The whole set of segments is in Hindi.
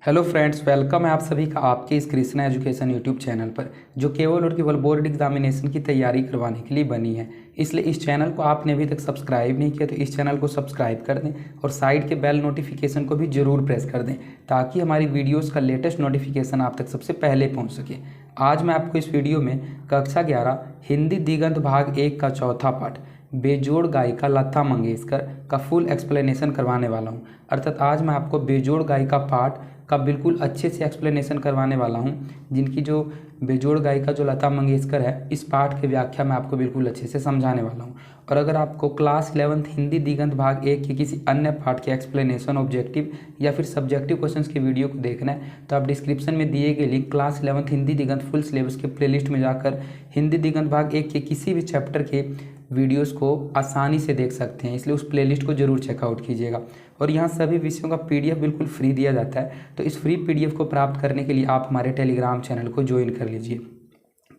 हेलो फ्रेंड्स, वेलकम है आप सभी का आपके इस कृष्णा एजुकेशन यूट्यूब चैनल पर, जो केवल और केवल बोर्ड एग्जामिनेशन की तैयारी करवाने के लिए बनी है। इसलिए इस चैनल को आपने अभी तक सब्सक्राइब नहीं किया तो इस चैनल को सब्सक्राइब कर दें और साइड के बेल नोटिफिकेशन को भी जरूर प्रेस कर दें, ताकि हमारी वीडियोज़ का लेटेस्ट नोटिफिकेशन आप तक सबसे पहले पहुँच सके। आज मैं आपको इस वीडियो में कक्षा 11 हिंदी दिगंत भाग 1 का चौथा पाठ बेजोड़ गायिका लता मंगेशकर का फुल एक्सप्लेनेशन करवाने वाला हूं। अर्थात आज मैं आपको बेजोड़ गायिका पाठ का बिल्कुल अच्छे से एक्सप्लेनेशन करवाने वाला हूं। जिनकी जो बेजोड़ गायिका जो लता मंगेशकर है, इस पाठ की व्याख्या मैं आपको बिल्कुल अच्छे से समझाने वाला हूं। और अगर आपको क्लास 11 हिंदी दिगंत भाग 1 के किसी अन्य पाठ के एक्सप्लेनेशन, ऑब्जेक्टिव या फिर सब्जेक्टिव क्वेश्चंस की वीडियो को देखना है तो आप डिस्क्रिप्शन में दिए गए लिंक क्लास 11 हिंदी दिगंत फुल सिलेबस के प्लेलिस्ट में जाकर हिंदी दिगंत भाग 1 के किसी भी चैप्टर के वीडियोस को आसानी से देख सकते हैं। इसलिए उस प्लेलिस्ट को जरूर चेकआउट कीजिएगा। और यहाँ सभी विषयों का पीडीएफ बिल्कुल फ्री दिया जाता है, तो इस फ्री पीडीएफ को प्राप्त करने के लिए आप हमारे टेलीग्राम चैनल को ज्वाइन कर लीजिए।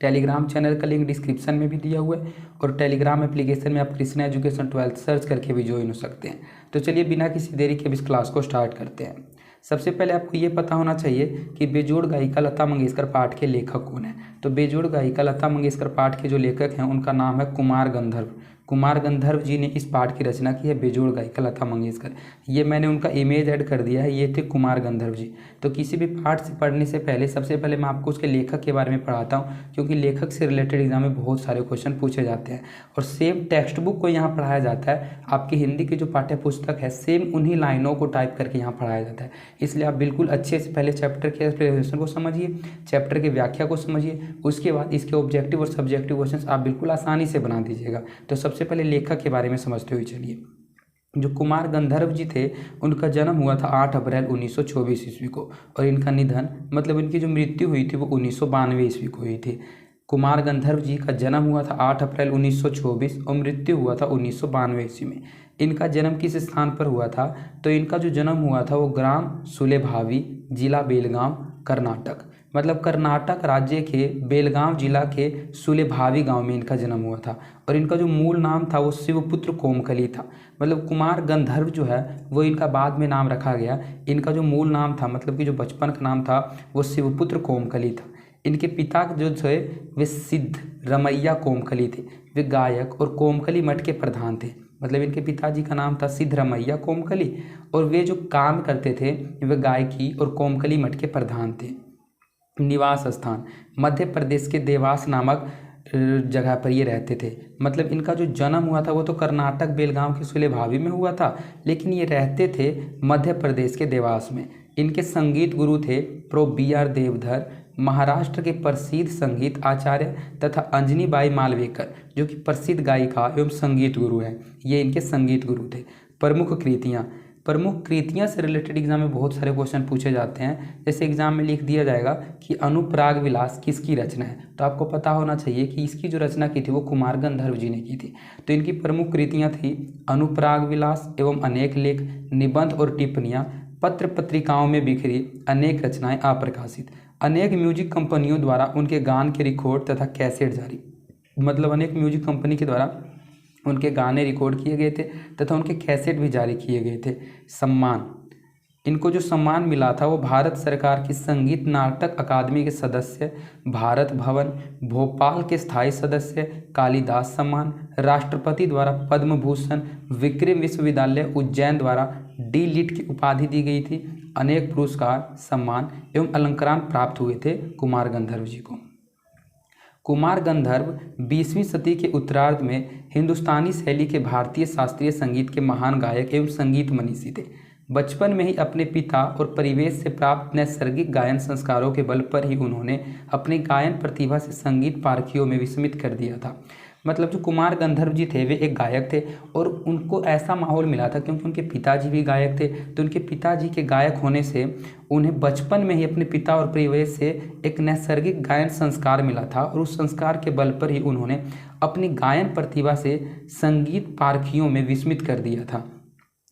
टेलीग्राम चैनल का लिंक डिस्क्रिप्शन में भी दिया हुआ है और टेलीग्राम एप्लीकेशन में आप कृष्णा एजुकेशन 12 सर्च करके भी ज्वाइन हो सकते हैं। तो चलिए बिना किसी देरी के इस क्लास को स्टार्ट करते हैं। सबसे पहले आपको ये पता होना चाहिए कि बेजोड़ गायिका लता मंगेशकर पाठ के लेखक कौन है। तो बेजोड़ गायिका लता मंगेशकर पाठ के जो लेखक हैं उनका नाम है कुमार गंधर्व। कुमार गंधर्व जी ने इस पाठ की रचना की है, बेजोड़ गायिका लता मंगेशकर। ये मैंने उनका इमेज ऐड कर दिया है, ये थे कुमार गंधर्व जी। तो किसी भी पाठ से पढ़ने से पहले सबसे पहले मैं आपको उसके लेखक के बारे में पढ़ाता हूँ, क्योंकि लेखक से रिलेटेड एग्जाम में बहुत सारे क्वेश्चन पूछे जाते हैं और सेम टेक्स्ट बुक को यहाँ पढ़ाया जाता है। आपकी हिंदी की जो पाठ्य पुस्तक है सेम उन्हीं लाइनों को टाइप करके यहाँ पढ़ाया जाता है। इसलिए आप बिल्कुल अच्छे से पहले चैप्टर के एक्सप्लेनेशन को समझिए, चैप्टर की व्याख्या को समझिए, उसके बाद इसके ऑब्जेक्टिव और सब्जेक्टिव क्वेश्चन आप बिल्कुल आसानी से बना दीजिएगा। तो सबसे पहले लेखक के बारे में समझते हुए चलिए। जो कुमार गंधर्व जी थे, उनका जन्म हुआ था 8 अप्रैल 1924 ईस्वी को और इनका निधन मतलब इनकी जो मृत्यु हुई थी वो 1992 ईस्वी को हुई थी। कुमार गंधर्व जी का जन्म हुआ था 8 अप्रैल 1924 और मृत्यु हुआ था 1992 ईस्वी में। इनका जन्म किस स्थान पर हुआ था? तो इनका जो जन्म हुआ था वो ग्राम सुलेभावी, जिला बेलगांव, कर्नाटक, मतलब कर्नाटक राज्य के बेलगांव जिला के सुलेभावी गांव में इनका जन्म हुआ था। और इनका जो मूल नाम था वो शिवपुत्र कोमकली था। मतलब कुमार गंधर्व जो है वो इनका बाद में नाम रखा गया। इनका जो मूल नाम था, मतलब कि जो बचपन का नाम था, वो शिवपुत्र कोमकली था। इनके पिता जो थे वे सिद्ध रमैया कोमकली थे। वे गायक और कोमकली मठ के प्रधान थे। मतलब इनके पिताजी का नाम था सिद्ध रमैया कोमकली और वे जो काम करते थे वे गायकी और कोमकली मठ के प्रधान थे। निवास स्थान मध्य प्रदेश के देवास नामक जगह पर ये रहते थे। मतलब इनका जो जन्म हुआ था वो तो कर्नाटक बेलगांव के सुलेभावी में हुआ था, लेकिन ये रहते थे मध्य प्रदेश के देवास में। इनके संगीत गुरु थे प्रो बी.आर. देवधर, महाराष्ट्र के प्रसिद्ध संगीत आचार्य, तथा अंजनी बाई मालवेकर जो कि प्रसिद्ध गायिका एवं संगीत गुरु हैं। ये इनके संगीत गुरु थे। प्रमुख कृतियाँ से रिलेटेड एग्जाम में बहुत सारे क्वेश्चन पूछे जाते हैं। जैसे एग्जाम में लिख दिया जाएगा कि अनुपराग विलास किसकी रचना है, तो आपको पता होना चाहिए कि इसकी जो रचना की थी वो कुमार गंधर्व जी ने की थी। तो इनकी प्रमुख कृतियाँ थी अनुपराग विलास एवं अनेक लेख, निबंध और टिप्पणियाँ, पत्र पत्रिकाओं में बिखरी अनेक रचनाएं अप्रकाशित, अनेक म्यूजिक कंपनियों द्वारा उनके गान के रिकॉर्ड तथा कैसेट जारी। मतलब अनेक म्यूजिक कंपनी के द्वारा उनके गाने रिकॉर्ड किए गए थे तथा उनके कैसेट भी जारी किए गए थे। सम्मान, इनको जो सम्मान मिला था वो भारत सरकार की संगीत नाटक अकादमी के सदस्य, भारत भवन भोपाल के स्थायी सदस्य, कालिदास सम्मान, राष्ट्रपति द्वारा पद्म भूषण, विक्रम विश्वविद्यालय उज्जैन द्वारा डी लिट की उपाधि दी गई थी। अनेक पुरस्कार, सम्मान एवं अलंकरण प्राप्त हुए थे कुमार गंधर्व जी को। कुमार गंधर्व 20वीं सदी के उत्तरार्ध में हिंदुस्तानी शैली के भारतीय शास्त्रीय संगीत के महान गायक एवं संगीत मनीषी थे। बचपन में ही अपने पिता और परिवेश से प्राप्त नैसर्गिक गायन संस्कारों के बल पर ही उन्होंने अपनी गायन प्रतिभा से संगीत पारखियों में विस्मित कर दिया था। मतलब जो कुमार गंधर्व जी थे वे एक गायक थे और उनको ऐसा माहौल मिला था क्योंकि उनके पिताजी भी गायक थे। तो उनके पिताजी के गायक होने से उन्हें बचपन में ही अपने पिता और परिवेश से एक नैसर्गिक गायन संस्कार मिला था और उस संस्कार के बल पर ही उन्होंने अपनी गायन प्रतिभा से संगीत पारखियों में विस्मित कर दिया था।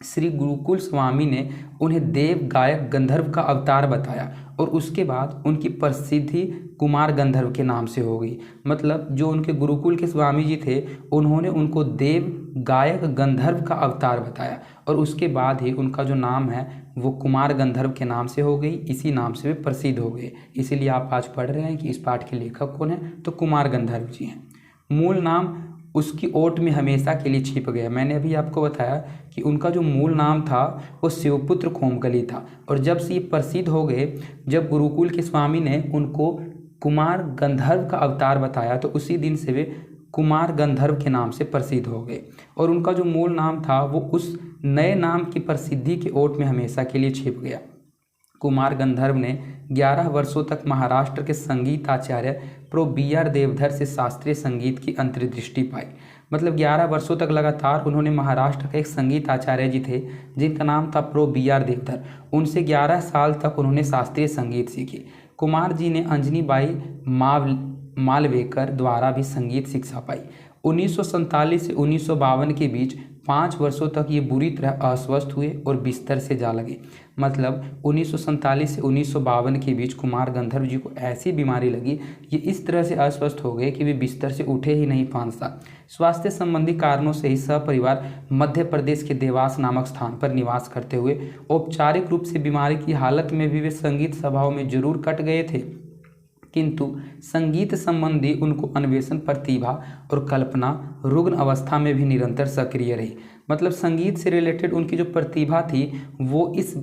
श्री गुरुकुल स्वामी ने उन्हें देव गायक गंधर्व का अवतार बताया और उसके बाद उनकी प्रसिद्धि कुमार गंधर्व के नाम से हो गई। मतलब जो उनके गुरुकुल के स्वामी जी थे उन्होंने उनको देव गायक गंधर्व का अवतार बताया और उसके बाद ही उनका जो नाम है वो कुमार गंधर्व के नाम से हो गई, इसी नाम से वे प्रसिद्ध हो गए। इसीलिए आप आज पढ़ रहे हैं कि इस पाठ के लेखक कौन हैं, तो कुमार गंधर्व जी हैं। मूल नाम उसकी ओट में हमेशा के लिए छिप गया। मैंने अभी आपको बताया कि उनका जो मूल नाम था वो शिवपुत्र खोमकली था, और जब से ये प्रसिद्ध हो गए, जब गुरुकुल के स्वामी ने उनको कुमार गंधर्व का अवतार बताया, तो उसी दिन से वे कुमार गंधर्व के नाम से प्रसिद्ध हो गए। और उनका जो मूल नाम था वो उस नए नाम की प्रसिद्धि की ओट में हमेशा के लिए छिप गया। कुमार गंधर्व ने 11 वर्षों तक महाराष्ट्र के संगीत आचार्य प्रो बी.आर. देवधर से शास्त्रीय संगीत की अंतर्दृष्टि पाई। मतलब 11 वर्षों तक लगातार उन्होंने महाराष्ट्र के एक संगीत आचार्य जी थे जिनका नाम था प्रो बी.आर. देवधर, उनसे 11 साल तक उन्होंने शास्त्रीय संगीत सीखी। कुमार जी ने अंजनी बाई मालवेकर द्वारा भी संगीत शिक्षा पाई। 1947 से 1952 के बीच 5 वर्षों तक ये बुरी तरह अस्वस्थ हुए और बिस्तर से जा लगे। मतलब 1947 से 1952 के बीच कुमार गंधर्व जी को ऐसी बीमारी लगी, ये इस तरह से अस्वस्थ हो गए कि वे बिस्तर से उठे ही नहीं 5 साल। स्वास्थ्य संबंधी कारणों से ही सपरिवार मध्य प्रदेश के देवास नामक स्थान पर निवास करते हुए औपचारिक रूप से बीमारी की हालत में भी वे संगीत सभाओं में जरूर कट गए थे, किंतु संगीत संबंधी उनको अन्वेषण, प्रतिभा और कल्पना रुग्ण अवस्था में भी निरंतर सक्रिय रही। मतलब संगीत से रिलेटेड उनकी जो प्रतिभा थी वो इस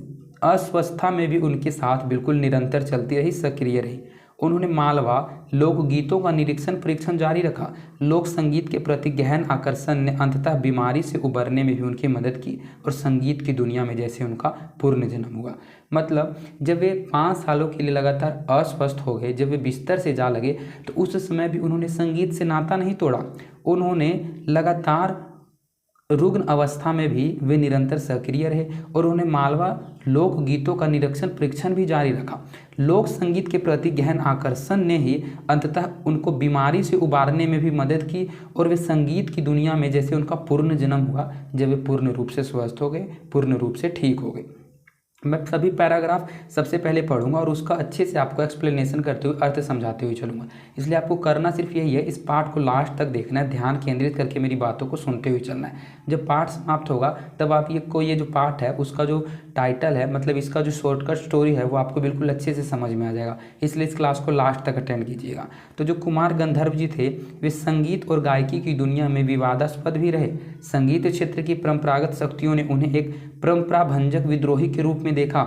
अस्वस्थता में भी उनके साथ बिल्कुल निरंतर चलती रही, सक्रिय रही। उन्होंने मालवा लोकगीतों का निरीक्षण परीक्षण जारी रखा। लोक संगीत के प्रति गहन आकर्षण ने अंततः बीमारी से उबरने में भी उनकी मदद की और संगीत की दुनिया में जैसे उनका पुनर्जन्म हुआ। मतलब जब वे 5 सालों के लिए लगातार अस्वस्थ हो गए, जब वे बिस्तर से जा लगे, तो उस समय भी उन्होंने संगीत से नाता नहीं तोड़ा। उन्होंने लगातार रुग्ण अवस्था में भी वे निरंतर सक्रिय रहे और उन्हें मालवा लोक गीतों का निरीक्षण परीक्षण भी जारी रखा। लोक संगीत के प्रति गहन आकर्षण ने ही अंततः उनको बीमारी से उबारने में भी मदद की और वे संगीत की दुनिया में जैसे उनका पूर्ण जन्म हुआ, जब वे पूर्ण रूप से स्वस्थ हो गए, पूर्ण रूप से ठीक हो गए। मैं सभी पैराग्राफ सबसे पहले पढ़ूंगा और उसका अच्छे से आपको एक्सप्लेनेशन करते हुए, अर्थ समझाते हुए चलूंगा। इसलिए आपको करना सिर्फ यही है, इस पाठ को लास्ट तक देखना है, ध्यान केंद्रित करके मेरी बातों को सुनते हुए चलना है। जब पाठ समाप्त होगा तब आप ये जो पाठ है उसका जो टाइटल है, मतलब इसका जो शॉर्टकट स्टोरी है, वो आपको बिल्कुल अच्छे से समझ में आ जाएगा। इसलिए इस क्लास को लास्ट तक अटेंड कीजिएगा। तो जो कुमार गंधर्व जी थे वे संगीत और गायकी की दुनिया में विवादास्पद भी रहे। संगीत क्षेत्र की परंपरागत शक्तियों ने उन्हें एक परंपरा भंजक विद्रोही के रूप में देखा।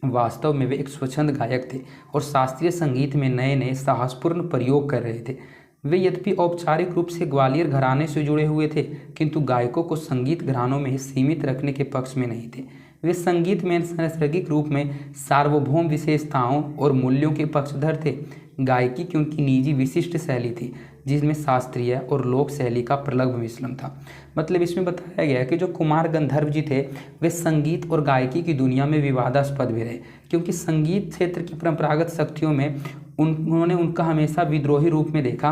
वास्तव में वे एक स्वच्छंद गायक थे और शास्त्रीय संगीत में नए नए साहसपूर्ण प्रयोग कर रहे थे। वे यद्यपि औपचारिक रूप से ग्वालियर घराने से जुड़े हुए थे, किंतु गायकों को संगीत घरानों में ही सीमित रखने के पक्ष में नहीं थे। वे संगीत में नैसर्गिक रूप में सार्वभौम विशेषताओं और मूल्यों के पक्षधर थे। गायकी की उनकी निजी विशिष्ट शैली थी, जिसमें शास्त्रीय और लोक शैली का प्रगल्भ मिश्रण था। मतलब इसमें बताया गया कि जो कुमार गंधर्व जी थे वे संगीत और गायकी की दुनिया में विवादास्पद भी रहे, क्योंकि संगीत क्षेत्र की परंपरागत शक्तियों में उन्होंने उनका हमेशा विद्रोही रूप में देखा,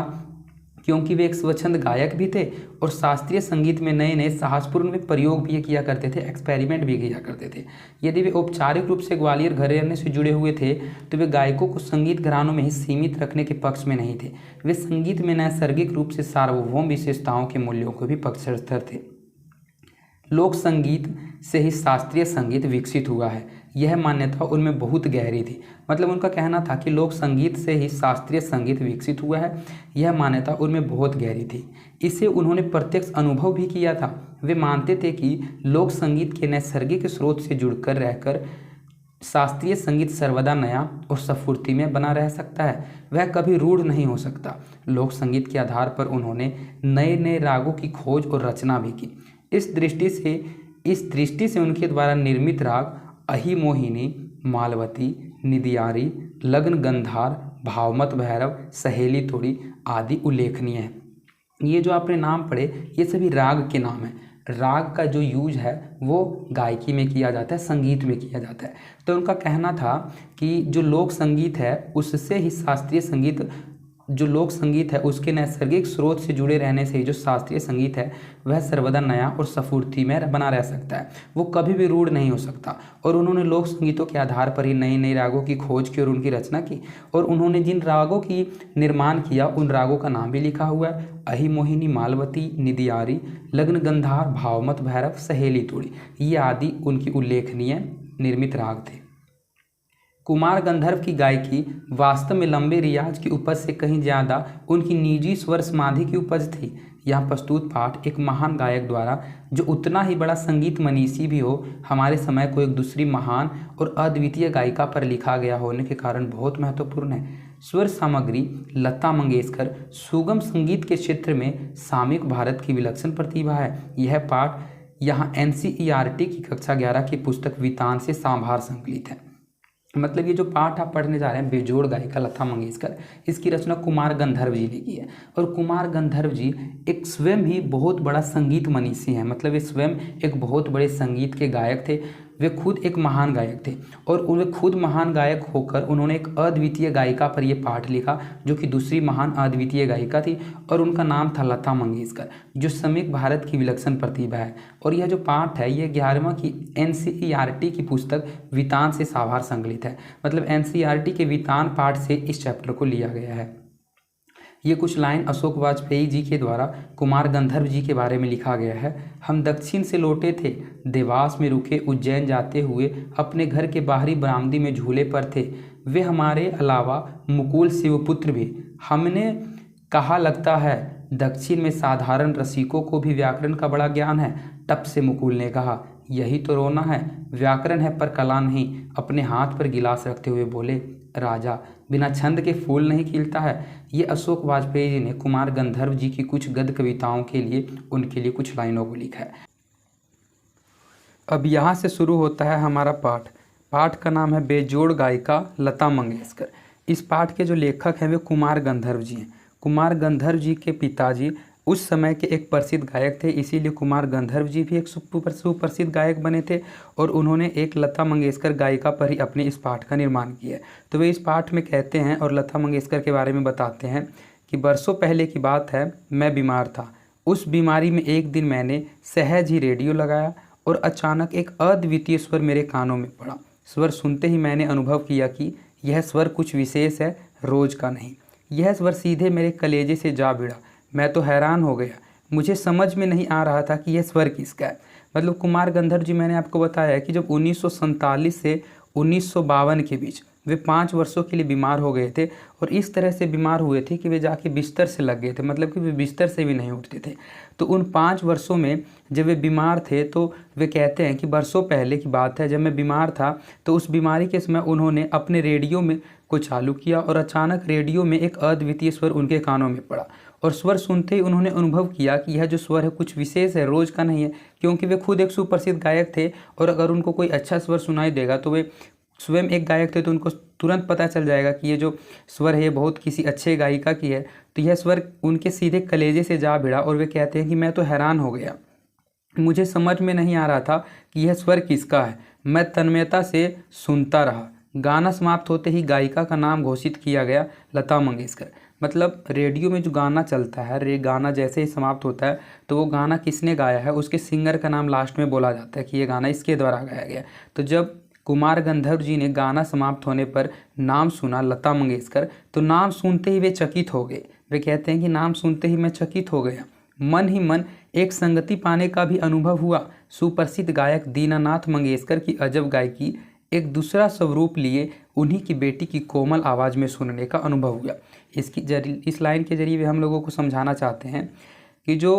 क्योंकि वे एक स्वच्छंद गायक भी थे और शास्त्रीय संगीत में नए नए साहसपूर्ण प्रयोग भी किया करते थे, एक्सपेरिमेंट भी किया करते थे। यदि वे औपचारिक रूप से ग्वालियर घराने से जुड़े हुए थे तो वे गायकों को संगीत घरानों में ही सीमित रखने के पक्ष में नहीं थे। वे संगीत में नैसर्गिक रूप से सार्वभौम विशेषताओं के मूल्यों को भी पक्षधर थे। लोक संगीत से ही शास्त्रीय संगीत विकसित हुआ है, यह मान्यता उनमें बहुत गहरी थी। मतलब उनका कहना था कि लोक संगीत से ही शास्त्रीय संगीत विकसित हुआ है, यह मान्यता उनमें बहुत गहरी थी। इसे उन्होंने प्रत्यक्ष अनुभव भी किया था। वे मानते थे कि लोक संगीत के नैसर्गिक स्रोत से जुड़कर रहकर शास्त्रीय संगीत सर्वदा नया और स्फूर्ति में बना रह सकता है, वह कभी रूढ़ नहीं हो सकता। लोक संगीत के आधार पर उन्होंने नए नए रागों की खोज और रचना भी की। इस दृष्टि से उनके द्वारा निर्मित राग अहिमोहिनी, मालवती, निदियारी, लग्न गंधार, भावमत भैरव, सहेली तोड़ी आदि उल्लेखनीय हैं। ये जो आपने नाम पढ़े ये सभी राग के नाम हैं। राग का जो यूज है वो गायकी में किया जाता है, संगीत में किया जाता है। तो उनका कहना था कि जो लोक संगीत है उससे ही शास्त्रीय संगीत, जो लोक संगीत है उसके नैसर्गिक स्रोत से जुड़े रहने से ही जो शास्त्रीय संगीत है वह सर्वदा नया और स्फूर्ति में बना रह सकता है, वो कभी भी रूढ़ नहीं हो सकता। और उन्होंने लोक संगीतों के आधार पर ही नई नई रागों की खोज की और उनकी रचना की। और उन्होंने जिन रागों की निर्माण किया उन रागों का नाम भी लिखा हुआ है, अहिमोहिनी, मालवती, निदियारी, लग्न गंधार, भावमत भैरव, सहेली तोड़ी, ये आदि उनकी उल्लेखनीय निर्मित राग थे। कुमार गंधर्व की गायकी वास्तव में लंबे रियाज की उपज से कहीं ज़्यादा उनकी निजी स्वर समाधि की उपज थी। यह प्रस्तुत पाठ एक महान गायक द्वारा, जो उतना ही बड़ा संगीत मनीषी भी हो, हमारे समय को एक दूसरी महान और अद्वितीय गायिका पर लिखा गया होने के कारण बहुत महत्वपूर्ण है। स्वर सामग्री लता मंगेशकर सुगम संगीत के क्षेत्र में सामयिक भारत की विलक्षण प्रतिभा है। यह पाठ यहाँ NCERT की कक्षा 11 की पुस्तक वितान से सांभार संकलित है। मतलब ये जो पाठ आप पढ़ने जा रहे हैं, बेजोड़ गायिका लता मंगेशकर, इसकी रचना कुमार गंधर्व जी ने की है। और कुमार गंधर्व जी एक स्वयं ही बहुत बड़ा संगीत मनीषी हैं। मतलब वे स्वयं एक बहुत बड़े संगीत के गायक थे। वे खुद एक महान गायक थे और उन्हें खुद महान गायक होकर उन्होंने एक अद्वितीय गायिका पर यह पाठ लिखा, जो कि दूसरी महान अद्वितीय गायिका थी, और उनका नाम था लता मंगेशकर, जो सामयिक भारत की विलक्षण प्रतिभा है। और यह जो पाठ है, यह 11वीं की NCERT की पुस्तक वितान से सांभार संकलित है। मतलब NCERT के वितान पाठ से इस चैप्टर को लिया गया है। ये कुछ लाइन अशोक वाजपेयी जी के द्वारा कुमार गंधर्व जी के बारे में लिखा गया है। हम दक्षिण से लौटे थे, देवास में रुके, उज्जैन जाते हुए अपने घर के बाहरी बरामदे में झूले पर थे। वे हमारे अलावा मुकुल शिवपुत्र भी। हमने कहा, लगता है दक्षिण में साधारण रसिकों को भी व्याकरण का बड़ा ज्ञान है। तब से मुकुल ने कहा, यही तो रोना है, व्याकरण है पर कला नहीं। अपने हाथ पर गिलास रखते हुए बोले, राजा बिना छंद के फूल नहीं खिलता है। ये अशोक वाजपेयी जी ने कुमार गंधर्व जी की कुछ गद्य कविताओं के लिए उनके लिए कुछ लाइनों को लिखा है। अब यहाँ से शुरू होता है हमारा पाठ। पाठ का नाम है बेजोड़ गायिका लता मंगेशकर। इस पाठ के जो लेखक हैं वे कुमार गंधर्व जी हैं। कुमार गंधर्व जी के पिताजी उस समय के एक प्रसिद्ध गायक थे, इसीलिए कुमार गंधर्व जी भी एक सुप्रसिद्ध गायक बने थे और उन्होंने एक लता मंगेशकर गायिका पर ही अपने इस पाठ का निर्माण किया है। तो वे इस पाठ में कहते हैं और लता मंगेशकर के बारे में बताते हैं कि बरसों पहले की बात है, मैं बीमार था। उस बीमारी में एक दिन मैंने सहज ही रेडियो लगाया और अचानक एक अद्वितीय स्वर मेरे कानों में पड़ा। स्वर सुनते ही मैंने अनुभव किया कि यह स्वर कुछ विशेष है, रोज का नहीं। यह स्वर सीधे मेरे कलेजे से जा भिड़ा। मैं तो हैरान हो गया, मुझे समझ में नहीं आ रहा था कि यह स्वर किसका है। मतलब कुमार गंधर्व जी, मैंने आपको बताया कि जब 1947 से 1952 के बीच वे 5 वर्षों के लिए बीमार हो गए थे और इस तरह से बीमार हुए थे कि वे जाके बिस्तर से लग गए थे। मतलब कि वे बिस्तर से भी नहीं उठते थे। तो उन 5 वर्षों में जब वे बीमार थे, तो वे कहते हैं कि बरसों पहले की बात है, जब मैं बीमार था तो उस बीमारी के समय उन्होंने अपने रेडियो में को चालू किया और अचानक रेडियो में एक अद्वितीय स्वर उनके कानों में पड़ा और स्वर सुनते ही उन्होंने अनुभव किया कि यह जो स्वर है कुछ विशेष है, रोज का नहीं है। क्योंकि वे खुद एक सुप्रसिद्ध गायक थे और अगर उनको कोई अच्छा स्वर सुनाई देगा तो वे स्वयं एक गायक थे, तो उनको तुरंत पता चल जाएगा कि ये जो स्वर है ये बहुत किसी अच्छे गायिका की है। तो यह स्वर उनके सीधे कलेजे से जा भिड़ा और वे कहते हैं कि मैं तो हैरान हो गया, मुझे समझ में नहीं आ रहा था कि यह स्वर किसका है। मैं तन्मयता से सुनता रहा। गाना समाप्त होते ही गायिका का नाम घोषित किया गया, लता मंगेशकर। मतलब रेडियो में जो गाना चलता है, गाना जैसे ही समाप्त होता है तो वो गाना किसने गाया है उसके सिंगर का नाम लास्ट में बोला जाता है कि ये गाना इसके द्वारा गाया गया। तो जब कुमार गंधर्व जी ने गाना समाप्त होने पर नाम सुना लता मंगेशकर, तो नाम सुनते ही वे चकित हो गए। वे कहते हैं कि नाम सुनते ही मैं चकित हो गया, मन ही मन एक संगति पाने का भी अनुभव हुआ। सुप्रसिद्ध गायक दीनानाथ मंगेशकर की अजब गायकी एक दूसरा स्वरूप लिए उन्हीं की बेटी की कोमल आवाज़ में सुनने का अनुभव हुआ। इस लाइन के जरिए हम लोगों को समझाना चाहते हैं कि जो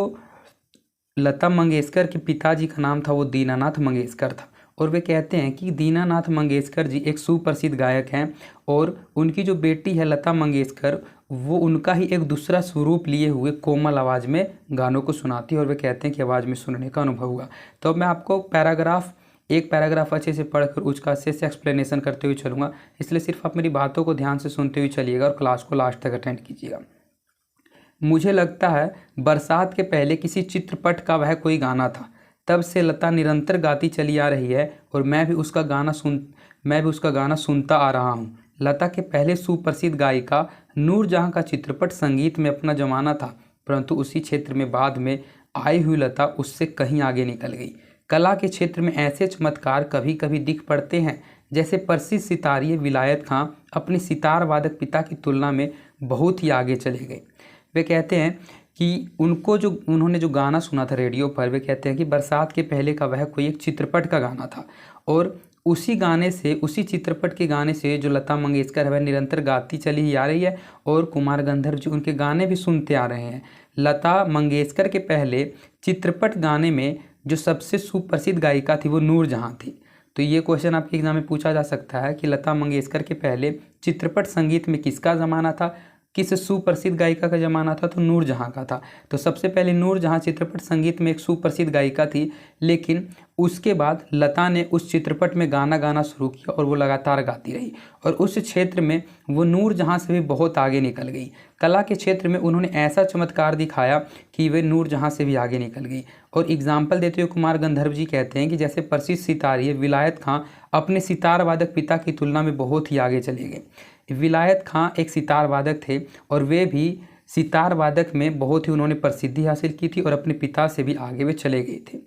लता मंगेशकर के पिताजी का नाम था वो दीनानाथ मंगेशकर था और वे कहते हैं कि दीनानाथ मंगेशकर जी एक सुप्रसिद्ध गायक हैं और उनकी जो बेटी है लता मंगेशकर, वो उनका ही एक दूसरा स्वरूप लिए हुए कोमल आवाज़ में गानों को सुनाती है और वे कहते हैं कि आवाज़ में सुनने का अनुभव हुआ। तो अब मैं आपको एक पैराग्राफ अच्छे से पढ़कर उसका अच्छे से एक्सप्लेनेशन करते हुए चलूँगा, इसलिए सिर्फ आप मेरी बातों को ध्यान से सुनते हुए चलिएगा और क्लास को लास्ट तक अटेंड कीजिएगा। मुझे लगता है बरसात के पहले किसी चित्रपट का वह कोई गाना था। तब से लता निरंतर गाती चली आ रही है और मैं भी उसका गाना सुनता आ रहा हूँ। लता के पहले सुप्रसिद्ध गायिका नूरजहां का चित्रपट संगीत में अपना जमाना था, परंतु उसी क्षेत्र में बाद में आई हुई लता उससे कहीं आगे निकल गई। कला के क्षेत्र में ऐसे चमत्कार कभी कभी दिख पड़ते हैं, जैसे प्रसिद्ध सितारिये विलायत खां अपने सितार वादक पिता की तुलना में बहुत ही आगे चले गए। वे कहते हैं कि उन्होंने जो गाना सुना था रेडियो पर, वे कहते हैं कि बरसात के पहले का वह कोई एक चित्रपट का गाना था और उसी गाने से, उसी चित्रपट के गाने से जो लता मंगेशकर है वह निरंतर गाती चली ही आ रही है और कुमार गंधर्व जी उनके गाने भी सुनते आ रहे हैं। लता मंगेशकर के पहले चित्रपट गाने में जो सबसे सुप्रसिद्ध गायिका थी वो नूरजहां थी। तो ये क्वेश्चन आपके एग्जाम में पूछा जा सकता है कि लता मंगेशकर के पहले चित्रपट संगीत में किसका ज़माना था, किस सुप्रसिद्ध गायिका का ज़माना था, तो नूरजहां का था। तो सबसे पहले नूरजहां चित्रपट संगीत में एक सुप्रसिद्ध गायिका थी, लेकिन उसके बाद लता ने उस चित्रपट में गाना गाना शुरू किया और वो लगातार गाती रही और उस क्षेत्र में वो नूरजहां से भी बहुत आगे निकल गई। कला के क्षेत्र में उन्होंने ऐसा चमत्कार दिखाया कि वे नूरजहां से भी आगे निकल गई। और एग्जाम्पल देते हुए कुमार गंधर्व जी कहते हैं कि जैसे प्रसिद्ध सितारी विलायत खां अपने सितार वादक पिता की तुलना में बहुत ही आगे चले गए। विलायत खां एक सितार वादक थे और वे भी सितार वादक में बहुत ही उन्होंने प्रसिद्धि हासिल की थी और अपने पिता से भी आगे वे चले गए थे।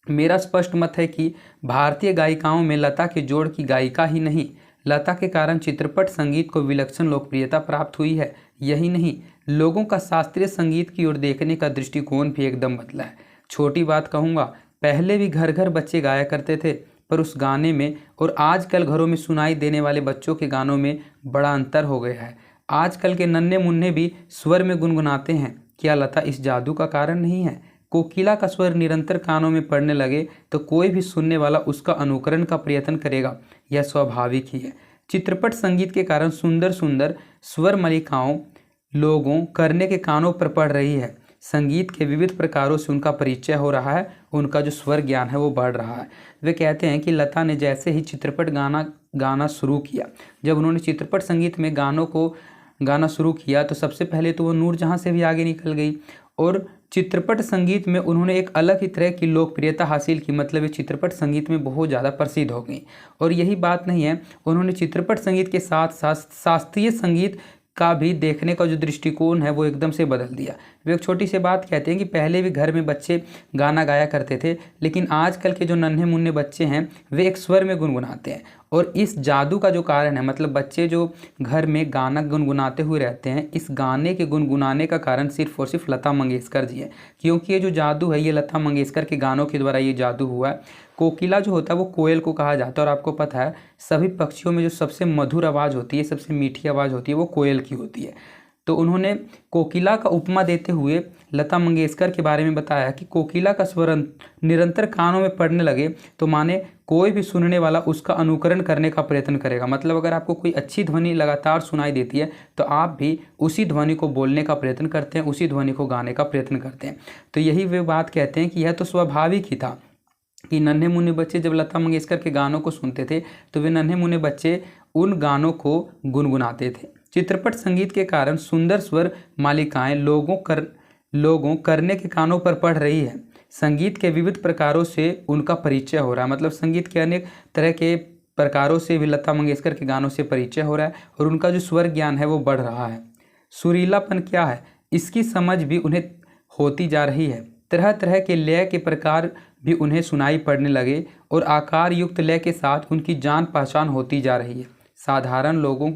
मेरा स्पष्ट मत है कि भारतीय गायिकाओं में लता के जोड़ की गायिका ही नहीं, लता के कारण चित्रपट संगीत को विलक्षण लोकप्रियता प्राप्त हुई है। यही नहीं, लोगों का शास्त्रीय संगीत की ओर देखने का दृष्टिकोण भी एकदम बदला है। छोटी बात कहूँगा, पहले भी घर घर बच्चे गाया करते थे, पर उस गाने में और आजकल घरों में सुनाई देने वाले बच्चों के गानों में बड़ा अंतर हो गया है। आजकल के नन्हे मुन्ने भी स्वर में गुनगुनाते हैं। क्या लता इस जादू का कारण नहीं है? कोकिला का स्वर निरंतर कानों में पड़ने लगे तो कोई भी सुनने वाला उसका अनुकरण का प्रयत्न करेगा, यह स्वाभाविक ही है। चित्रपट संगीत के कारण सुंदर सुंदर स्वर मलिकाओं लोगों करने के कानों पर पड़ रही है। संगीत के विविध प्रकारों से उनका परिचय हो रहा है, उनका जो स्वर ज्ञान है वो बढ़ रहा है। वे कहते हैं कि लता ने जैसे ही चित्रपट गाना शुरू किया, जब उन्होंने चित्रपट संगीत में गानों को गाना शुरू किया तो सबसे पहले तो वो नूरजहां से भी आगे निकल गई और चित्रपट संगीत में उन्होंने एक अलग ही तरह की लोकप्रियता हासिल की। मतलब ये चित्रपट संगीत में बहुत ज़्यादा प्रसिद्ध हो गई। और यही बात नहीं है, उन्होंने चित्रपट संगीत के साथ साथ शास्त्रीय संगीत का भी देखने का जो दृष्टिकोण है वो एकदम से बदल दिया। वे एक छोटी सी बात कहते हैं कि पहले भी घर में बच्चे गाना गाया करते थे, लेकिन आजकल के जो नन्हे मुन्ने बच्चे हैं वे एक स्वर में गुनगुनाते हैं। और इस जादू का जो कारण है, मतलब बच्चे जो घर में गाना गुनगुनाते हुए रहते हैं, इस गाने के गुनगुनाने का कारण सिर्फ और सिर्फ लता मंगेशकर जी है। क्योंकि ये जो जादू है ये लता मंगेशकर के गानों के द्वारा ये जादू हुआ है। कोकिला जो होता है वो कोयल को कहा जाता है और आपको पता है सभी पक्षियों में जो सबसे मधुर आवाज़ होती है, सबसे मीठी आवाज़ होती है वो कोयल की होती है। तो उन्होंने कोकिला का उपमा देते हुए लता मंगेशकर के बारे में बताया कि कोकिला का स्वर निरंतर कानों में पड़ने लगे तो माने कोई भी सुनने वाला उसका अनुकरण करने का प्रयत्न करेगा। मतलब अगर आपको कोई अच्छी ध्वनि लगातार सुनाई देती है तो आप भी उसी ध्वनि को बोलने का प्रयत्न करते हैं, उसी ध्वनि को गाने का प्रयत्न करते हैं। तो यही वे बात कहते हैं कि यह तो स्वाभाविक ही था कि नन्हे मुन्ने बच्चे जब लता मंगेशकर के गानों को सुनते थे तो वे नन्हे मुन्ने बच्चे उन गानों को गुनगुनाते थे। चित्रपट संगीत के कारण सुंदर स्वर मालिकाएं लोगों करने के कानों पर पड़ रही है। संगीत के विविध प्रकारों से उनका परिचय हो रहा है। मतलब संगीत के अनेक तरह के प्रकारों से भी लता मंगेशकर के गानों से परिचय हो रहा है और उनका जो स्वर ज्ञान है वो बढ़ रहा है। सुरीलापन क्या है, इसकी समझ भी उन्हें होती जा रही है। तरह तरह के लय के प्रकार भी उन्हें सुनाई पड़ने लगे और आकार युक्त लय के साथ उनकी जान पहचान होती जा रही है। साधारण लोगों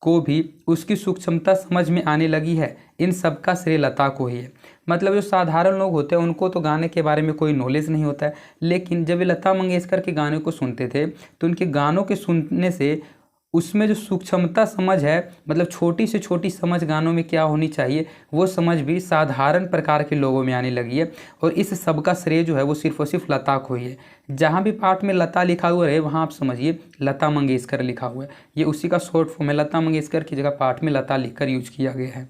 को भी उसकी सूक्ष्मता समझ में आने लगी है। इन सब का श्रेय लता को ही है। मतलब जो साधारण लोग होते हैं उनको तो गाने के बारे में कोई नॉलेज नहीं होता है, लेकिन जब वे लता मंगेशकर के गाने को सुनते थे तो उनके गानों के सुनने से उसमें जो सूक्ष्मता समझ है, मतलब छोटी से छोटी समझ गानों में क्या होनी चाहिए वो समझ भी साधारण प्रकार के लोगों में आने लगी है। और इस सब का श्रेय जो है वो सिर्फ और सिर्फ लता को ही है। जहाँ भी पाठ में लता लिखा हुआ है वहाँ आप समझिए लता मंगेशकर लिखा हुआ है। ये उसी का शॉर्ट फॉर्म है। लता मंगेशकर की जगह पाठ में लता लिखकर यूज किया गया है।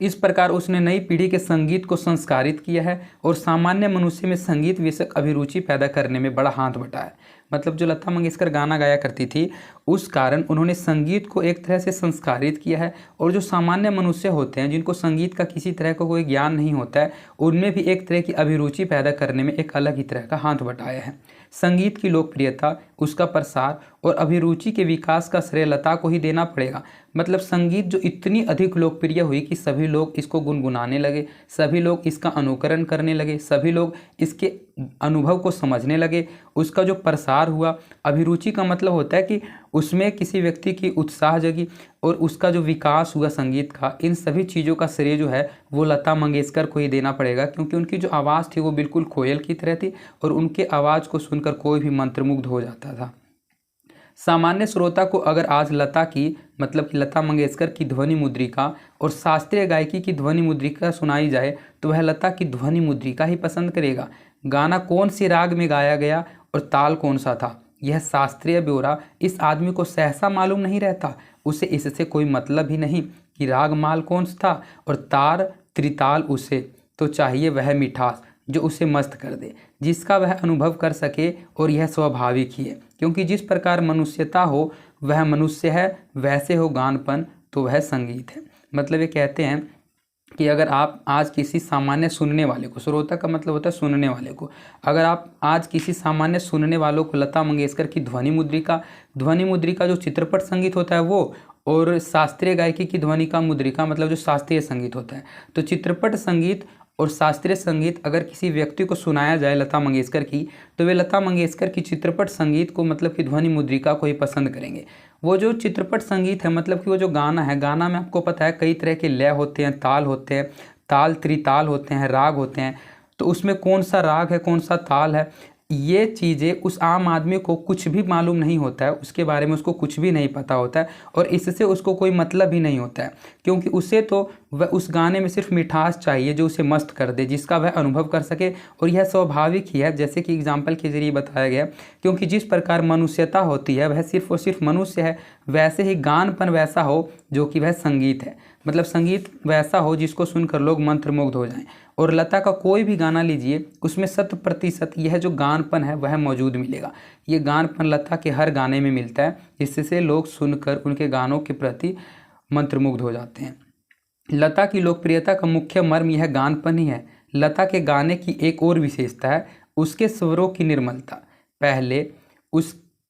इस प्रकार उसने नई पीढ़ी के संगीत को संस्कारित किया है और सामान्य मनुष्य में संगीत विषयक अभिरुचि पैदा करने में बड़ा हाथ बटाया है। मतलब जो लता मंगेशकर गाना गाया करती थी उस कारण उन्होंने संगीत को एक तरह से संस्कारित किया है और जो सामान्य मनुष्य होते हैं जिनको संगीत का किसी तरह का कोई ज्ञान नहीं होता है उनमें भी एक तरह की अभिरुचि पैदा करने में एक अलग ही तरह का हाथ बटाया है। संगीत की लोकप्रियता, उसका प्रसार और अभिरुचि के विकास का श्रेय लता को ही देना पड़ेगा। मतलब संगीत जो इतनी अधिक लोकप्रिय हुई कि सभी लोग इसको गुनगुनाने लगे, सभी लोग इसका अनुकरण करने लगे, सभी लोग इसके अनुभव को समझने लगे, उसका जो प्रसार हुआ। अभिरुचि का मतलब होता है कि उसमें किसी व्यक्ति की उत्साह जगी और उसका जो विकास हुआ संगीत का, इन सभी चीज़ों का श्रेय जो है वो लता मंगेशकर को ही देना पड़ेगा, क्योंकि उनकी जो आवाज़ थी वो बिल्कुल कोयल की तरह थी और उनके आवाज़ को सुनकर कोई भी मंत्रमुग्ध हो जाता था। सामान्य श्रोता को अगर आज लता की मतलब कि लता मंगेशकर की ध्वनि मुद्रिका और शास्त्रीय गायकी की ध्वनि मुद्रिका सुनाई जाए तो वह लता की ध्वनि मुद्रिका ही पसंद करेगा। गाना कौन सी राग में गाया गया और ताल कौन सा था, यह शास्त्रीय ब्यौरा इस आदमी को सहसा मालूम नहीं रहता। उसे इससे कोई मतलब ही नहीं कि राग माल कौन सा था और तार त्रिताल। उसे तो चाहिए वह मिठास जो उसे मस्त कर दे, जिसका वह अनुभव कर सके, और यह स्वाभाविक ही है, क्योंकि जिस प्रकार मनुष्यता हो वह मनुष्य है, वैसे हो गानपन तो वह संगीत है। मतलब ये कहते हैं कि अगर आप आज किसी सामान्य सुनने वाले को, श्रोता का मतलब होता है सुनने वाले को, अगर आप आज किसी सामान्य सुनने वालों को लता मंगेशकर की ध्वनि मुद्रिका जो चित्रपट संगीत होता है वो, और शास्त्रीय गायकी की ध्वनि का मुद्रिका मतलब जो शास्त्रीय संगीत होता है, तो चित्रपट संगीत और शास्त्रीय संगीत अगर किसी व्यक्ति को सुनाया जाए लता मंगेशकर की, तो वे लता मंगेशकर की चित्रपट संगीत को मतलब कि ध्वनि मुद्रिका को ही पसंद करेंगे। वो जो चित्रपट संगीत है मतलब कि वो जो गाना है, गाना में आपको पता है कई तरह के लय होते हैं, ताल होते हैं, ताल त्रिताल होते हैं, राग होते हैं, तो उसमें कौन सा राग है कौन सा ताल है, ये चीज़ें उस आम आदमी को कुछ भी मालूम नहीं होता है, उसके बारे में उसको कुछ भी नहीं पता होता है और इससे उसको कोई मतलब ही नहीं होता है, क्योंकि उसे तो वह उस गाने में सिर्फ मिठास चाहिए जो उसे मस्त कर दे, जिसका वह अनुभव कर सके। और यह स्वाभाविक ही है, जैसे कि एग्जाम्पल के जरिए बताया गया, क्योंकि जिस प्रकार मनुष्यता होती है वह सिर्फ और सिर्फ मनुष्य है, वैसे ही गानपन वैसा हो जो कि वह संगीत है, मतलब संगीत वैसा हो जिसको सुनकर लोग मंत्रमुग्ध हो जाएं। और लता का कोई भी गाना लीजिए उसमें 100% यह जो गानपन है वह मौजूद मिलेगा। ये गानपन लता के हर गाने में मिलता है, जिससे लोग सुनकर उनके गानों के प्रति मंत्रमुग्ध हो जाते हैं। लता की लोकप्रियता का मुख्य मर्म यह गानपन ही है। लता के गाने की एक और विशेषता है उसके स्वरों की निर्मलता।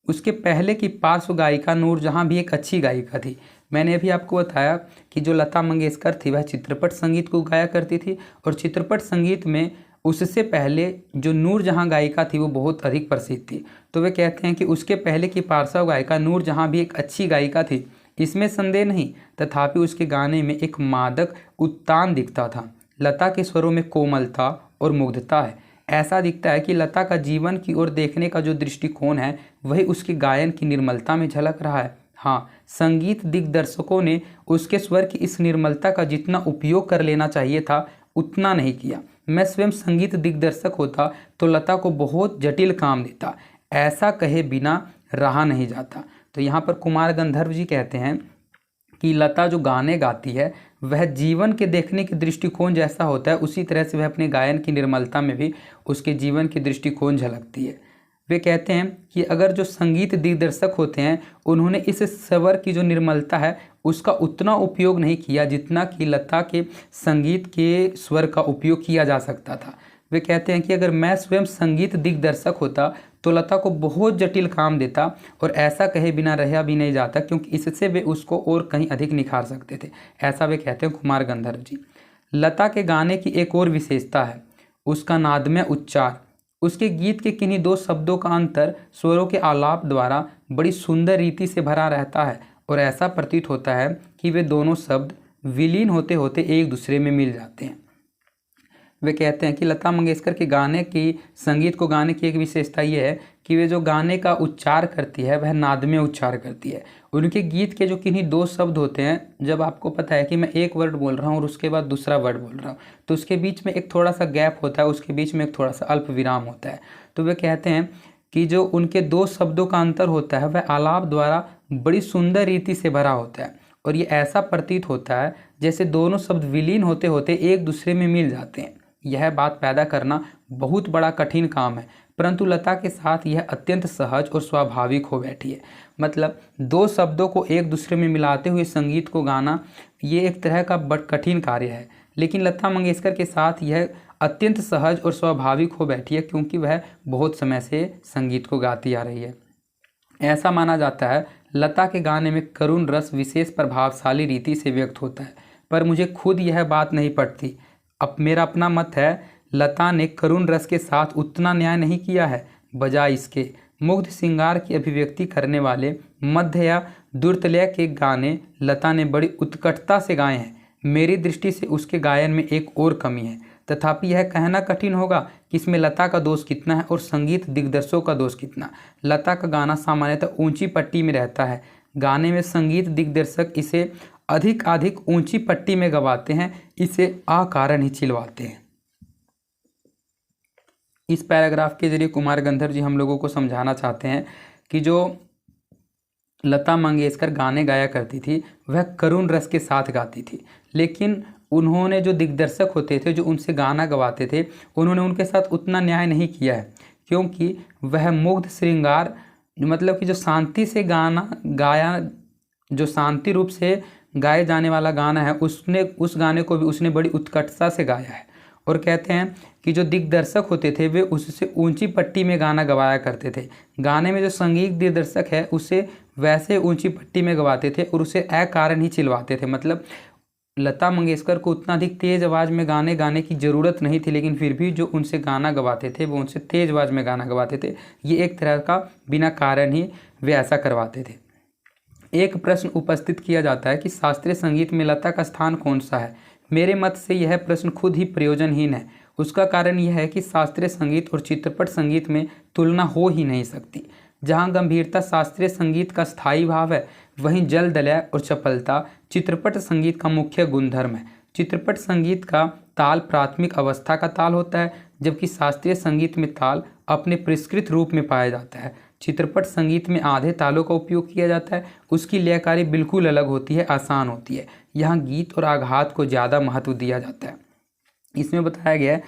उसके पहले की पार्श्व गायिका नूरजहां भी एक अच्छी गायिका थी। मैंने अभी आपको बताया कि जो लता मंगेशकर थी वह चित्रपट संगीत को गाया करती थी, और चित्रपट संगीत में उससे पहले जो नूरजहां गायिका थी वो बहुत अधिक प्रसिद्ध थी। तो वे कहते हैं कि उसके पहले की पार्श्व गायिका नूरजहां भी एक अच्छी गायिका थी, इसमें संदेह नहीं, तथापि उसके गाने में एक मादक उत्तान दिखता था। लता के स्वरों में कोमलता और मुग्धता है। ऐसा दिखता है कि लता का जीवन की ओर देखने का जो दृष्टिकोण है वही उसके गायन की निर्मलता में झलक रहा है। हाँ, संगीत दिग्दर्शकों ने उसके स्वर की इस निर्मलता का जितना उपयोग कर लेना चाहिए था उतना नहीं किया। मैं स्वयं संगीत दिग्दर्शक होता तो लता को बहुत जटिल काम देता, ऐसा कहे बिना रहा नहीं जाता। तो यहाँ पर कुमार गंधर्व जी कहते हैं कि लता जो गाने गाती है वह जीवन के देखने के दृष्टिकोण जैसा होता है, उसी तरह से वह अपने गायन की निर्मलता में भी उसके जीवन की दृष्टिकोण झलकती है। वे कहते हैं कि अगर जो संगीत दिग्दर्शक होते हैं उन्होंने इस स्वर की जो निर्मलता है उसका उतना उपयोग नहीं किया जितना कि लता के संगीत के स्वर का उपयोग किया जा सकता था। वे कहते हैं कि अगर मैं स्वयं संगीत दिग्दर्शक होता तो लता को बहुत जटिल काम देता और ऐसा कहे बिना रहा भी नहीं जाता, क्योंकि इससे वे उसको और कहीं अधिक निखार सकते थे। ऐसा वे कहते हैं कुमार गंधर्व जी। लता के गाने की एक और विशेषता है उसका नादमय उच्चार। उसके गीत के किन्हीं दो शब्दों का अंतर स्वरों के आलाप द्वारा बड़ी सुंदर रीति से भरा रहता है और ऐसा प्रतीत होता है कि वे दोनों शब्द विलीन होते होते एक दूसरे में मिल जाते हैं। वे कहते हैं कि लता मंगेशकर के गाने की संगीत को गाने की एक विशेषता ये है कि वे जो गाने का उच्चार करती है वह नादमय उच्चार करती है। उनके गीत के जो किन्हीं दो शब्द होते हैं, जब आपको पता है कि मैं एक वर्ड बोल रहा हूँ और उसके बाद दूसरा वर्ड बोल रहा हूँ तो उसके बीच में एक थोड़ा सा गैप होता है, उसके बीच में एक थोड़ा सा अल्प विराम होता है। तो वे कहते हैं कि जो उनके दो शब्दों का अंतर होता है वह आलाप द्वारा बड़ी सुंदर रीति से भरा होता है और ये ऐसा प्रतीत होता है जैसे दोनों शब्द विलीन होते होते एक दूसरे में मिल जाते हैं। यह बात पैदा करना बहुत बड़ा कठिन काम है, परंतु लता के साथ यह अत्यंत सहज और स्वाभाविक हो बैठी है। मतलब दो शब्दों को एक दूसरे में मिलाते हुए संगीत को गाना ये एक तरह का कठिन कार्य है, लेकिन लता मंगेशकर के साथ यह अत्यंत सहज और स्वाभाविक हो बैठी है, क्योंकि वह बहुत समय से संगीत को गाती आ रही है। ऐसा माना जाता है लता के गाने में करुण रस विशेष प्रभावशाली रीति से व्यक्त होता है, पर मुझे खुद यह बात नहीं पटती। अब मेरा अपना मत है, लता ने करुण रस के साथ उतना न्याय नहीं किया है। बजाय इसके मुग्ध श्रृंगार की अभिव्यक्ति करने वाले मध्य या द्रुतलय के गाने लता ने बड़ी उत्कटता से गाए हैं। मेरी दृष्टि से उसके गायन में एक और कमी है, तथापि यह कहना कठिन होगा कि इसमें लता का दोष कितना है और संगीत दिग्दर्शकों का दोष कितना। लता का गाना सामान्यतः ऊंची पट्टी में रहता है। गाने में संगीत दिग्दर्शक इसे अधिक ऊंची पट्टी में गवाते हैं, इसे अकारण ही चिल्वाते हैं। इस पैराग्राफ के जरिए कुमार गंधर्व जी हम लोगों को समझाना चाहते हैं कि जो लता मंगेशकर गाने गाया करती थी वह करुण रस के साथ गाती थी, लेकिन उन्होंने जो दिग्दर्शक होते थे जो उनसे गाना गवाते थे उन्होंने उनके साथ उतना न्याय नहीं किया है, क्योंकि वह मुग्ध श्रृंगार मतलब कि जो शांति से गाना गाया, जो शांति रूप से गाए जाने वाला गाना है उस गाने को भी उसने बड़ी उत्कटता से गाया है। और कहते हैं कि जो दिग्दर्शक होते थे वे उससे ऊंची पट्टी में गाना गवाया करते थे। गाने में जो संगीत दिग्दर्शक है उसे वैसे ऊंची पट्टी में गवाते थे और उसे अकारण ही चिल्वाते थे। मतलब लता मंगेशकर को उतना अधिक तेज़ आवाज़ में गाने की ज़रूरत नहीं थी, लेकिन फिर भी जो उनसे गाना गवाते थे वो उनसे तेज़ आवाज़ में गाना गवाते थे। ये एक तरह का बिना कारण ही वे ऐसा करवाते थे। एक प्रश्न उपस्थित किया जाता है कि शास्त्रीय संगीत में लता का स्थान कौन सा है। मेरे मत से यह प्रश्न खुद ही प्रयोजनहीन है। उसका कारण यह है कि शास्त्रीय संगीत और चित्रपट संगीत में तुलना हो ही नहीं सकती। जहाँ गंभीरता शास्त्रीय संगीत का स्थायी भाव है, वहीं जल दलय और चपलता चित्रपट संगीत का मुख्य गुणधर्म है। चित्रपट संगीत का ताल प्राथमिक अवस्था का ताल होता है, जबकि शास्त्रीय संगीत में ताल अपने परिष्कृत रूप में पाया जाता है। चित्रपट संगीत में आधे तालों का उपयोग किया जाता है। उसकी लयकारी बिल्कुल अलग होती है, आसान होती है। यहाँ गीत और आघात को ज़्यादा महत्व दिया जाता है। इसमें बताया गया है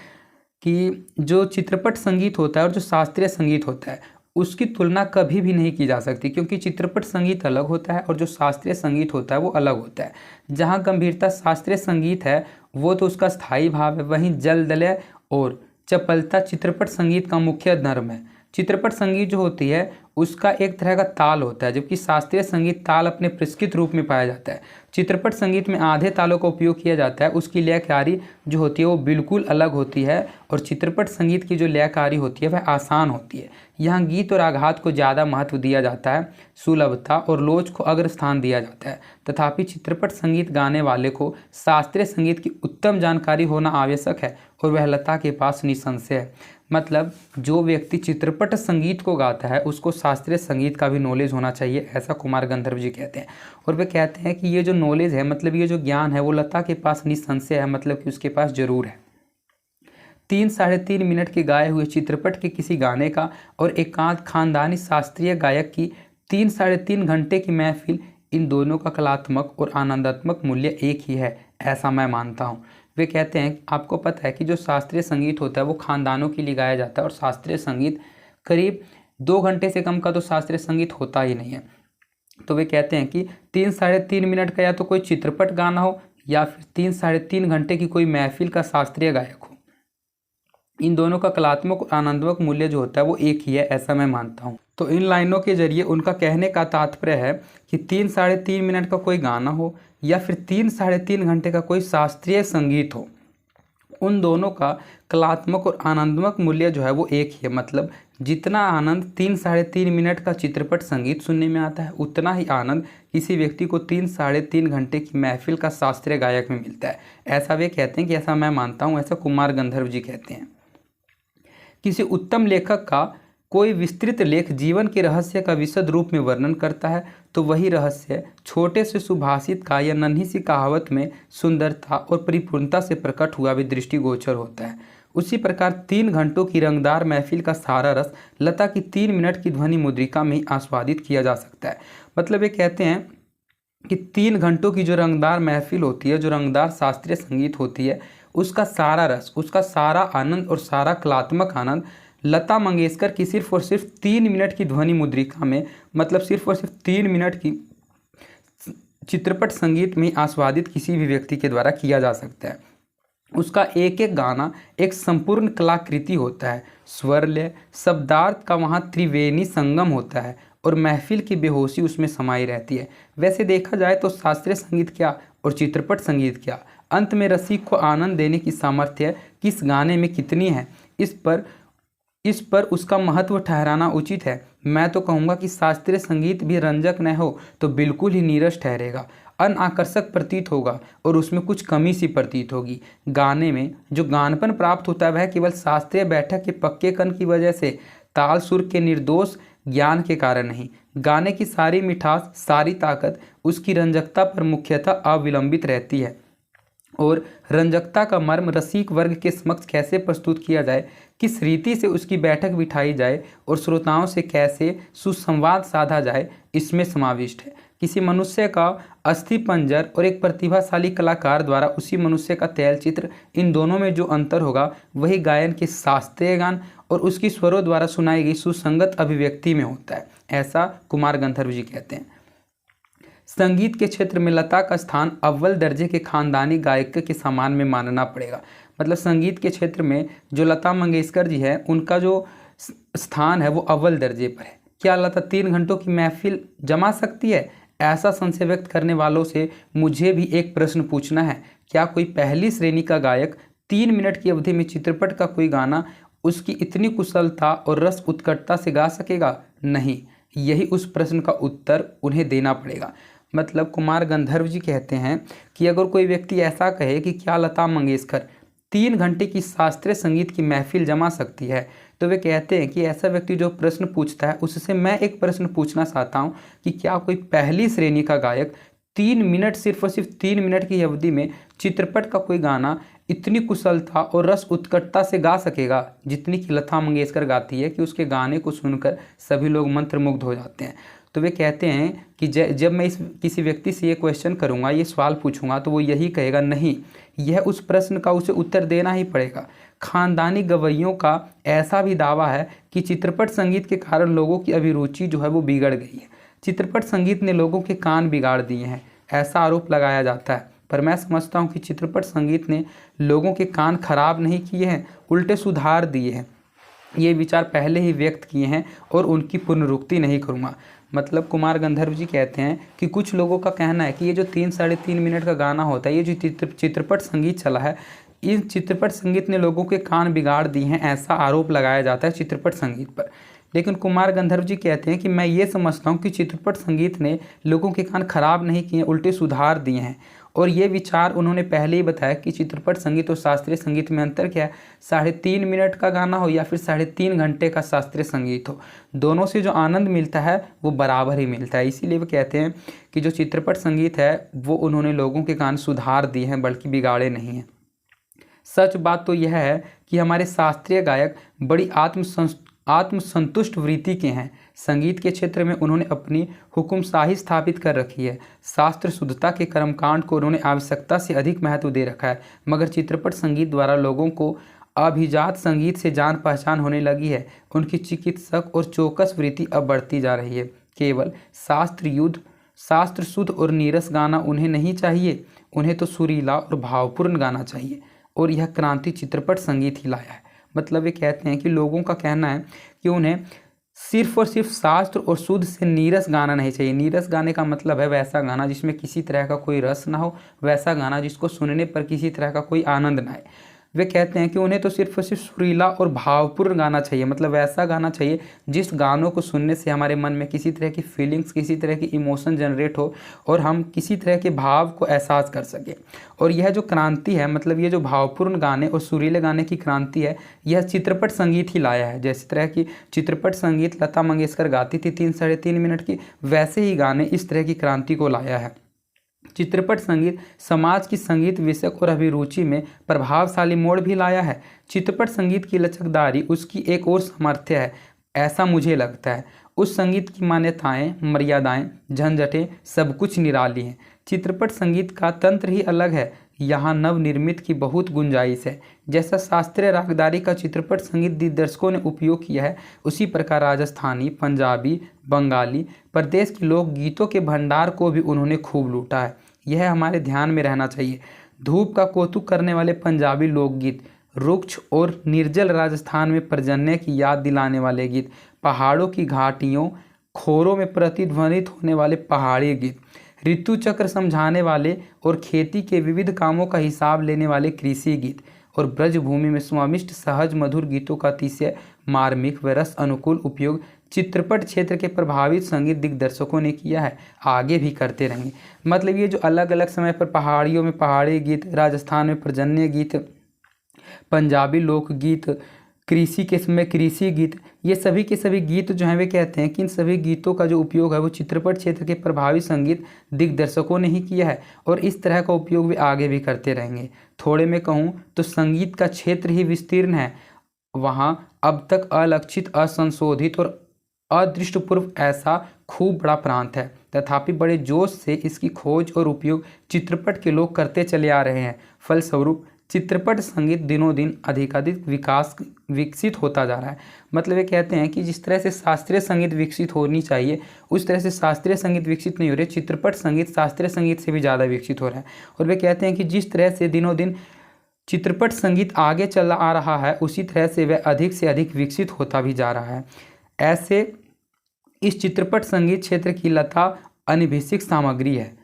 कि जो चित्रपट संगीत होता है और जो शास्त्रीय संगीत होता है उसकी तुलना कभी भी नहीं की जा सकती, क्योंकि चित्रपट संगीत अलग होता है और जो शास्त्रीय संगीत होता है वो अलग होता है। जहाँ गंभीरता शास्त्रीय संगीत है वो तो उसका स्थायी भाव है, वहीं जल दलय और चपलता चित्रपट संगीत का मुख्य धर्म है। चित्रपट संगीत जो होती है उसका एक तरह का ताल होता है, जबकि शास्त्रीय संगीत ताल अपने परिष्कृत रूप में पाया जाता है। चित्रपट संगीत में आधे तालों का उपयोग किया जाता है, उसकी लयकारी जो होती है वो बिल्कुल अलग होती है और चित्रपट संगीत की जो लयकारी होती है वह आसान होती है। यहाँ गीत और आघात को ज़्यादा महत्व दिया जाता है, सुलभता और लोच को अग्र स्थान दिया जाता है। तथापि चित्रपट संगीत गाने वाले को शास्त्रीय संगीत की उत्तम जानकारी होना आवश्यक है और वह लता के पास निसंशय है। मतलब जो व्यक्ति चित्रपट संगीत को गाता है उसको शास्त्रीय संगीत का भी नॉलेज होना चाहिए, ऐसा कुमार गंधर्व जी कहते हैं। और वे कहते हैं कि ये जो नॉलेज है, मतलब ये जो ज्ञान है वो लता के पास निसंशय है, मतलब कि उसके पास जरूर है। 3-3.5 मिनट के गाए हुए चित्रपट के किसी गाने का और एकांत खानदानी शास्त्रीय गायक की 3-3.5 घंटे की महफिल, इन दोनों का कलात्मक और आनंदात्मक मूल्य एक ही है, ऐसा मैं मानता हूँ। वे कहते हैं आपको पता है कि जो शास्त्रीय संगीत होता है वो खानदानों के लिए गाया जाता है और शास्त्रीय संगीत करीब 2 घंटे से कम का तो शास्त्रीय संगीत होता ही नहीं है। तो वे कहते हैं कि 3-3.5 मिनट का या तो कोई चित्रपट गाना हो या फिर 3-3.5 घंटे की कोई महफिल का शास्त्रीय गायक हो, इन दोनों का कलात्मक और आनंदात्मक मूल्य जो होता है वो एक ही है, ऐसा मैं मानता हूँ। तो इन लाइनों के जरिए उनका कहने का तात्पर्य है कि 3-3.5 मिनट का कोई गाना हो या फिर 3-3.5 घंटे का कोई शास्त्रीय संगीत हो, उन दोनों का कलात्मक और आनंदात्मक मूल्य जो है वो एक ही है। मतलब जितना आनंद 3-3.5 मिनट का चित्रपट संगीत सुनने में आता है उतना ही आनंद किसी व्यक्ति को 3-3.5 घंटे की महफिल का शास्त्रीय गायक में मिलता है, ऐसा वे कहते हैं कि ऐसा मैं मानता हूँ, ऐसा कुमार गंधर्व जी कहते हैं। किसी उत्तम लेखक का कोई विस्तृत लेख जीवन के रहस्य का विशद रूप में वर्णन करता है तो वही रहस्य छोटे से सुभाषित का या नन्ही सी कहावत में सुंदरता और परिपूर्णता से प्रकट हुआ भी दृष्टिगोचर होता है। उसी प्रकार 3 घंटों की रंगदार महफिल का सारा रस लता की 3 मिनट की ध्वनि मुद्रिका में ही आस्वादित किया जा सकता है। मतलब ये कहते हैं कि 3 घंटों की जो रंगदार महफिल होती है, जो रंगदार शास्त्रीय संगीत होती है, उसका सारा रस, उसका सारा आनंद और सारा कलात्मक आनंद लता मंगेशकर की सिर्फ और सिर्फ 3 मिनट की ध्वनि मुद्रिका में, मतलब सिर्फ और सिर्फ 3 मिनट की चित्रपट संगीत में आस्वादित किसी भी व्यक्ति के द्वारा किया जा सकता है। उसका एक एक गाना एक संपूर्ण कलाकृति होता है। स्वरलय शब्दार्थ का वहाँ त्रिवेणी संगम होता है और महफिल की बेहोशी उसमें समाई रहती है। वैसे देखा जाए तो शास्त्रीय संगीत क्या और चित्रपट संगीत क्या अंत में रसिक को आनंद देने की सामर्थ्य किस गाने में कितनी है, इस पर उसका महत्व ठहराना उचित है। मैं तो कहूँगा कि शास्त्रीय संगीत भी रंजक न हो तो बिल्कुल ही नीरस ठहरेगा, अनाकर्षक प्रतीत होगा और उसमें कुछ कमी सी प्रतीत होगी। गाने में जो गानपन प्राप्त होता है वह केवल शास्त्रीय बैठक के पक्केपन की वजह से, ताल सुर के निर्दोष ज्ञान के कारण नहीं। गाने की सारी मिठास, सारी ताकत उसकी रंजकता पर मुख्यतः अविलंबित रहती है। और रंजकता का मर्म रसिक वर्ग के समक्ष कैसे प्रस्तुत किया जाए, किस रीति से उसकी बैठक बिठाई जाए और श्रोताओं से कैसे सुसंवाद साधा जाए, इसमें समाविष्ट है। किसी मनुष्य का अस्थि पंजर और एक प्रतिभाशाली कलाकार द्वारा उसी मनुष्य का तैलचित्र, इन दोनों में जो अंतर होगा वही गायन के शास्त्रीय गान और उसकी स्वरों द्वारा सुनाई गई सुसंगत अभिव्यक्ति में होता है, ऐसा कुमार गंधर्व जी कहते हैं। संगीत के क्षेत्र में लता का स्थान अव्वल दर्जे के खानदानी गायक के समान में मानना पड़ेगा। मतलब संगीत के क्षेत्र में जो लता मंगेशकर जी है उनका जो स्थान है वो अव्वल दर्जे पर है। क्या लता 3 घंटों की महफिल जमा सकती है? ऐसा संशय व्यक्त करने वालों से मुझे भी एक प्रश्न पूछना है, क्या कोई पहली श्रेणी का गायक 3 मिनट की अवधि में चित्रपट का कोई गाना उसकी इतनी कुशलता और रस उत्कटता से गा सकेगा? नहीं, यही उस प्रश्न का उत्तर उन्हें देना पड़ेगा। मतलब कुमार गंधर्व जी कहते हैं कि अगर कोई व्यक्ति ऐसा कहे कि क्या लता मंगेशकर 3 घंटे की शास्त्रीय संगीत की महफिल जमा सकती है, तो वे कहते हैं कि ऐसा व्यक्ति जो प्रश्न पूछता है उससे मैं एक प्रश्न पूछना चाहता हूं कि क्या कोई पहली श्रेणी का गायक 3 मिनट, सिर्फ और सिर्फ 3 मिनट की अवधि में चित्रपट का कोई गाना इतनी कुशलता और रस उत्कटता से गा सकेगा जितनी कि लता मंगेशकर गाती है कि उसके गाने को सुनकर सभी लोग मंत्रमुग्ध हो जाते हैं। तो वे कहते हैं कि जब मैं किसी व्यक्ति से ये क्वेश्चन करूंगा, ये सवाल पूछूंगा, तो वो यही कहेगा नहीं, यह उस प्रश्न का उसे उत्तर देना ही पड़ेगा। खानदानी गवैयों का ऐसा भी दावा है कि चित्रपट संगीत के कारण लोगों की अभिरुचि जो है वो बिगड़ गई है। चित्रपट संगीत ने लोगों के कान बिगाड़ दिए हैं, ऐसा आरोप लगाया जाता है। पर मैं समझता हूँ कि चित्रपट संगीत ने लोगों के कान खराब नहीं किए हैं, उल्टे सुधार दिए हैं। ये विचार पहले ही व्यक्त किए हैं और उनकी पुनरुक्ति नहीं करूँगा। मतलब कुमार गंधर्व जी कहते हैं कि कुछ लोगों का कहना है कि ये जो 3-3.5 मिनट का गाना होता है, ये जो चित्रपट संगीत चला है, इन चित्रपट संगीत ने लोगों के कान बिगाड़ दिए हैं, ऐसा आरोप लगाया जाता है चित्रपट संगीत पर। लेकिन कुमार गंधर्व जी कहते हैं कि मैं ये समझता हूँ कि चित्रपट संगीत ने लोगों के कान खराब नहीं किए, उल्टे सुधार दिए हैं। और ये विचार उन्होंने पहले ही बताया कि चित्रपट संगीत और शास्त्रीय संगीत में अंतर क्या है। 3.5 मिनट का गाना हो या फिर 3.5 घंटे का शास्त्रीय संगीत हो, दोनों से जो आनंद मिलता है वो बराबर ही मिलता है। इसीलिए वो कहते हैं कि जो चित्रपट संगीत है वो उन्होंने लोगों के कान सुधार दिए हैं, बल्कि बिगाड़े नहीं हैं। सच बात तो यह है कि हमारे शास्त्रीय गायक बड़ी आत्मसंतुष्ट वृत्ति के हैं। संगीत के क्षेत्र में उन्होंने अपनी हुकुमशाही स्थापित कर रखी है। शास्त्र शुद्धता के कर्मकांड को उन्होंने आवश्यकता से अधिक महत्व दे रखा है। मगर चित्रपट संगीत द्वारा लोगों को अभिजात संगीत से जान पहचान होने लगी है। उनकी चिकित्सक और चौकस वृत्ति अब बढ़ती जा रही है। केवल शास्त्र शुद्ध और नीरस गाना उन्हें नहीं चाहिए, उन्हें तो सुरीला और भावपूर्ण गाना चाहिए। और यह क्रांति चित्रपट संगीत ही लाया है। मतलब वे कहते हैं कि लोगों का कहना है कि उन्हें सिर्फ और सिर्फ शास्त्र और शुद्ध से नीरस गाना नहीं चाहिए। नीरस गाने का मतलब है वैसा गाना जिसमें किसी तरह का कोई रस ना हो, वैसा गाना जिसको सुनने पर किसी तरह का कोई आनंद ना आए। वे कहते हैं कि उन्हें तो सिर्फ और सिर्फ सुरीला और भावपूर्ण गाना चाहिए। मतलब वैसा गाना चाहिए जिस गानों को सुनने से हमारे मन में किसी तरह की फीलिंग्स, किसी तरह की इमोशन जनरेट हो और हम किसी तरह के भाव को एहसास कर सकें। और यह जो क्रांति है, मतलब ये जो भावपूर्ण गाने और सुरीले गाने की क्रांति है, यह चित्रपट संगीत ही लाया है। जैसे तरह की चित्रपट संगीत लता मंगेशकर गाती थी 3-3.5 मिनट की, वैसे ही गाने इस तरह की क्रांति को लाया है। चित्रपट संगीत समाज की संगीत विषयक और अभिरुचि में प्रभावशाली मोड़ भी लाया है। चित्रपट संगीत की लचकदारी उसकी एक और सामर्थ्य है, ऐसा मुझे लगता है। उस संगीत की मान्यताएं, मर्यादाएं, झंझटें सब कुछ निराली हैं। चित्रपट संगीत का तंत्र ही अलग है, यहाँ नवनिर्मित की बहुत गुंजाइश है। जैसा शास्त्रीय रागदारी का चित्रपट संगीत दिग्दर्शकों ने उपयोग किया है, उसी प्रकार राजस्थानी, पंजाबी, बंगाली प्रदेश के लोकगीतों के भंडार को भी उन्होंने खूब लूटा है। यह हमारे ध्यान में रहना चाहिए। धूप का कौतुक करने वाले पंजाबी लोकगीत, रुक्ष और निर्जल राजस्थान में पर्जन्य की याद दिलाने वाले गीत, पहाड़ों की घाटियों, खोरों में प्रतिध्वनित होने वाले पहाड़ी गीत, ऋतु चक्र समझाने वाले और खेती के विविध कामों का हिसाब लेने वाले कृषि गीत और ब्रजभूमि में स्वामिष्ट सहज मधुर गीतों का अतिशय मार्मिक व रस अनुकूल उपयोग चित्रपट क्षेत्र के प्रभावित संगीत दिग्दर्शकों ने किया है, आगे भी करते रहेंगे। मतलब ये जो अलग अलग समय पर पहाड़ियों में पहाड़ी गीत, राजस्थान में पर्जन्य गीत, पंजाबी लोकगीत, कृषि के समय कृषि गीत, ये सभी के सभी गीत जो हैं वे कहते हैं कि इन सभी गीतों का जो उपयोग है वो चित्रपट क्षेत्र के प्रभावी संगीत दिग्दर्शकों ने ही किया है और इस तरह का उपयोग वे आगे भी करते रहेंगे। थोड़े में कहूँ तो संगीत का क्षेत्र ही विस्तीर्ण है, वहाँ अब तक अलक्षित, असंशोधित और अदृष्टपूर्व ऐसा खूब बड़ा प्रांत है, तथापि बड़े जोश से इसकी खोज और उपयोग चित्रपट के लोग करते चले आ रहे हैं। फलस्वरूप चित्रपट संगीत दिनों दिन अधिकाधिक विकसित होता जा रहा है। मतलब ये कहते हैं कि जिस तरह से शास्त्रीय संगीत विकसित होनी चाहिए उस तरह से शास्त्रीय संगीत विकसित नहीं हो रही, चित्रपट संगीत शास्त्रीय संगीत से भी ज़्यादा विकसित हो रहा है। और वे कहते हैं कि जिस तरह से दिनों दिन चित्रपट संगीत आगे चला आ रहा है उसी तरह से वह अधिक से अधिक विकसित होता भी जा रहा है। ऐसे इस चित्रपट संगीत क्षेत्र की लता अनभिषिक्त सामग्री है।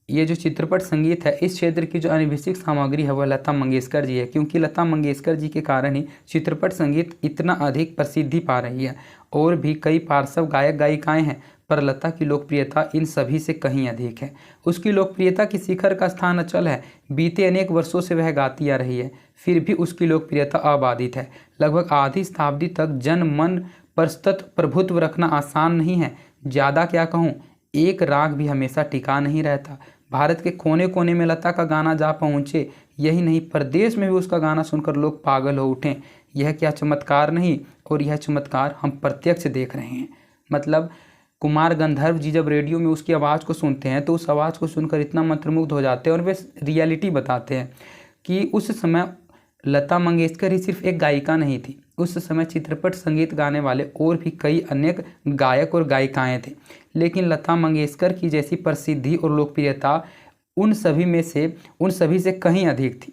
ये जो चित्रपट संगीत है इस क्षेत्र की जो अनभिषिक्त सामग्री है वह लता मंगेशकर जी है, क्योंकि लता मंगेशकर जी के कारण ही चित्रपट संगीत इतना अधिक प्रसिद्धि पा रही है। और भी कई पार्श्व गायक गायिकाएं हैं पर लता की लोकप्रियता इन सभी से कहीं अधिक है। उसकी लोकप्रियता की शिखर का स्थान अचल है। बीते अनेक वर्षों से वह गाती आ रही है, फिर भी उसकी लोकप्रियता अबाधित है। लगभग आधी शताब्दी तक जन मन पर सतत प्रभुत्व रखना आसान नहीं है। ज़्यादा क्या कहूँ, एक राग भी हमेशा टिका नहीं रहता। भारत के कोने कोने में लता का गाना जा पहुँचे, यही नहीं प्रदेश में भी उसका गाना सुनकर लोग पागल हो उठें। यह क्या चमत्कार नहीं, और यह चमत्कार हम प्रत्यक्ष देख रहे हैं। मतलब कुमार गंधर्व जी जब रेडियो में उसकी आवाज़ को सुनते हैं तो उस आवाज़ को सुनकर इतना मंत्रमुग्ध हो जाते हैं और वे रियलिटी बताते हैं कि उस समय लता मंगेशकर ही सिर्फ एक गायिका नहीं थी, उस समय चित्रपट संगीत गाने वाले और भी कई अनेक गायक और गायिकाएं थे, लेकिन लता मंगेशकर की जैसी प्रसिद्धि और लोकप्रियता उन सभी से कहीं अधिक थी।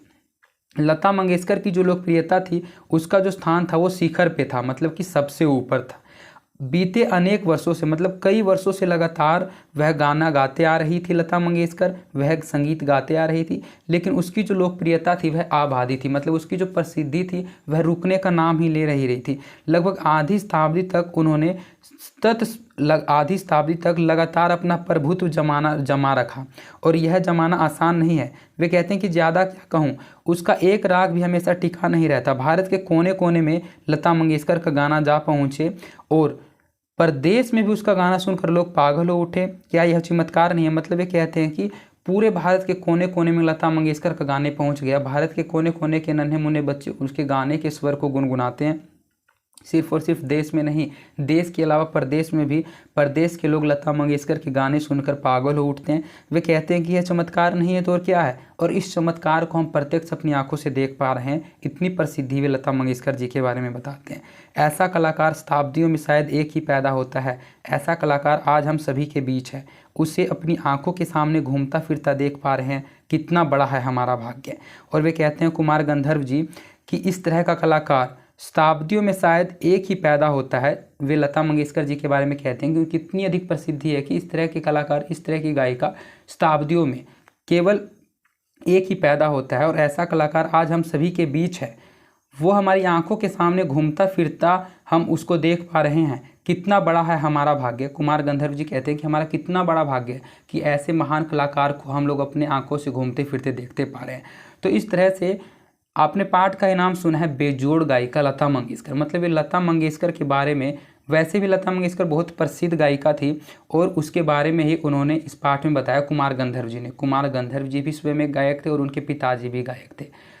लता मंगेशकर की जो लोकप्रियता थी उसका जो स्थान था वो शिखर पे था, मतलब कि सबसे ऊपर था। बीते अनेक वर्षों से, मतलब कई वर्षों से लगातार वह गाना गाते आ रही थी लता मंगेशकर, वह संगीत गाते आ रही थी, लेकिन उसकी जो लोकप्रियता थी वह अबाधी थी। मतलब उसकी जो प्रसिद्धि थी वह रुकने का नाम ही ले रही थी। लगभग आधी शताब्दी तक लगातार अपना प्रभुत्व जमा रखा, और यह जमाना आसान नहीं है। वे कहते हैं कि ज़्यादा क्या कहूँ, उसका एक राग भी हमेशा टिका नहीं रहता। भारत के कोने कोने में लता मंगेशकर का गाना जा पहुँचे और प्रदेश में भी उसका गाना सुनकर लोग पागल हो उठे। क्या यह चमत्कार नहीं है? मतलब ये कहते हैं कि पूरे भारत के कोने कोने में लता मंगेशकर का गाने पहुंच गया। भारत के कोने कोने के नन्हे मुन्ने बच्चे उसके गाने के स्वर को गुनगुनाते हैं। सिर्फ और सिर्फ देश में नहीं, देश के अलावा प्रदेश में भी प्रदेश के लोग लता मंगेशकर के गाने सुनकर पागल हो उठते हैं। वे कहते हैं कि यह चमत्कार नहीं है तो और क्या है, और इस चमत्कार को हम प्रत्यक्ष अपनी आंखों से देख पा रहे हैं। इतनी प्रसिद्धि वे लता मंगेशकर जी के बारे में बताते हैं। ऐसा कलाकार शताब्दियों में शायद एक ही पैदा होता है। ऐसा कलाकार आज हम सभी के बीच है। उसे अपनी आंखों के सामने घूमता फिरता देख पा रहे हैं। कितना बड़ा है हमारा भाग्य। और वे कहते हैं कुमार गंधर्व जी कि इस तरह का कलाकार शताब्दियों में शायद एक ही पैदा होता है। वे लता मंगेशकर जी के बारे में कहते हैं कि उनकी इतनी अधिक प्रसिद्धि है कि इस तरह के कलाकार, इस तरह की गायिका शताब्दियों में केवल एक ही पैदा होता है, और ऐसा कलाकार आज हम सभी के बीच है। वो हमारी आंखों के सामने घूमता फिरता हम उसको देख पा रहे हैं। कितना बड़ा है हमारा भाग्य। कुमार गंधर्व जी कहते हैं कि हमारा कितना बड़ा भाग्य है कि ऐसे महान कलाकार को हम लोग अपने आंखों से घूमते फिरते देखते पा रहे हैं। तो इस तरह से आपने पाठ का इनाम सुना है बेजोड़ गायिका लता मंगेशकर। मतलब ये लता मंगेशकर के बारे में, वैसे भी लता मंगेशकर बहुत प्रसिद्ध गायिका थी और उसके बारे में ही उन्होंने इस पाठ में बताया कुमार गंधर्व जी ने। कुमार गंधर्व जी भी स्वयं एक गायक थे और उनके पिताजी भी गायक थे।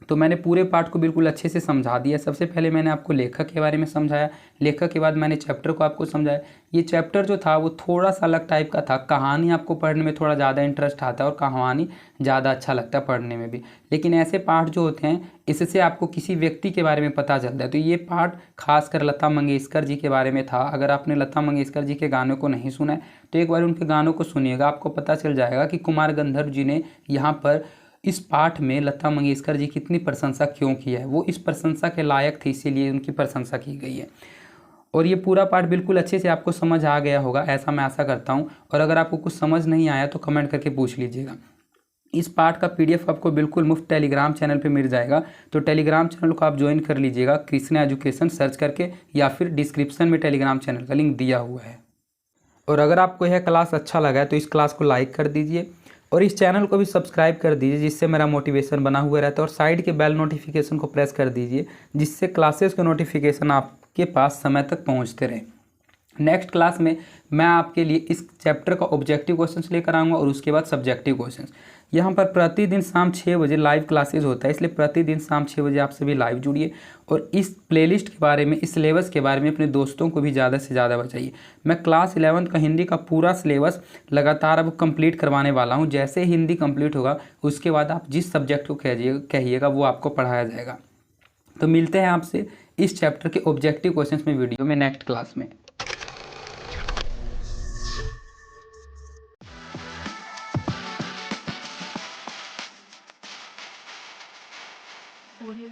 तो मैंने पूरे पाठ को बिल्कुल अच्छे से समझा दिया। सबसे पहले मैंने आपको लेखक के बारे में समझाया, लेखक के बाद मैंने चैप्टर को आपको समझाया। ये चैप्टर जो था वो थोड़ा सा अलग टाइप का था। कहानी आपको पढ़ने में थोड़ा ज़्यादा इंटरेस्ट आता है और कहानी ज़्यादा अच्छा लगता है पढ़ने में भी। लेकिन ऐसे पाठ जो होते हैं इससे आपको किसी व्यक्ति के बारे में पता चलता है। तो ये पाठ खासकर लता मंगेशकर जी के बारे में था। अगर आपने लता मंगेशकर जी के गानों को नहीं सुना है तो एक बार उनके गानों को सुनिएगा, आपको पता चल जाएगा कि कुमार गंधर्व जी ने यहाँ पर इस पाठ में लता मंगेशकर जी की इतनी प्रशंसा क्यों की है। वो इस प्रशंसा के लायक थे, इसीलिए उनकी प्रशंसा की गई है। और ये पूरा पार्ट बिल्कुल अच्छे से आपको समझ आ गया होगा, ऐसा मैं आशा करता हूँ। और अगर आपको कुछ समझ नहीं आया तो कमेंट करके पूछ लीजिएगा। इस पार्ट का पीडीएफ आपको बिल्कुल मुफ्त टेलीग्राम चैनल पे मिल जाएगा, तो टेलीग्राम चैनल को आप ज्वाइन कर लीजिएगा, कृष्णा एजुकेशन सर्च करके, या फिर डिस्क्रिप्शन में टेलीग्राम चैनल का लिंक दिया हुआ है। और अगर आपको यह क्लास अच्छा लगा है तो इस क्लास को लाइक कर दीजिए और इस चैनल को भी सब्सक्राइब कर दीजिए, जिससे मेरा मोटिवेशन बना हुआ रहता है। और साइड के बेल नोटिफिकेशन को प्रेस कर दीजिए, जिससे क्लासेस के नोटिफिकेशन आपके पास समय तक पहुंचते रहे। नेक्स्ट क्लास में मैं आपके लिए इस चैप्टर का ऑब्जेक्टिव क्वेश्चंस लेकर आऊँगा और उसके बाद सब्जेक्टिव क्वेश्चंस। यहाँ पर प्रतिदिन शाम 6 बजे लाइव क्लासेस होता है, इसलिए प्रतिदिन शाम 6 बजे आप सभी लाइव जुड़िए और इस प्लेलिस्ट के बारे में, इस सिलेबस के बारे में अपने दोस्तों को भी ज़्यादा से ज़्यादा बताइए। मैं क्लास 11 का हिंदी का पूरा सिलेबस लगातार अब कंप्लीट करवाने वाला हूँ। जैसे हिंदी कंप्लीट होगा उसके बाद आप जिस सब्जेक्ट को कहिएगा वो आपको पढ़ाया जाएगा। तो मिलते हैं आपसे इस चैप्टर के ऑब्जेक्टिव क्वेश्चन में वीडियो में नेक्स्ट क्लास में। Audio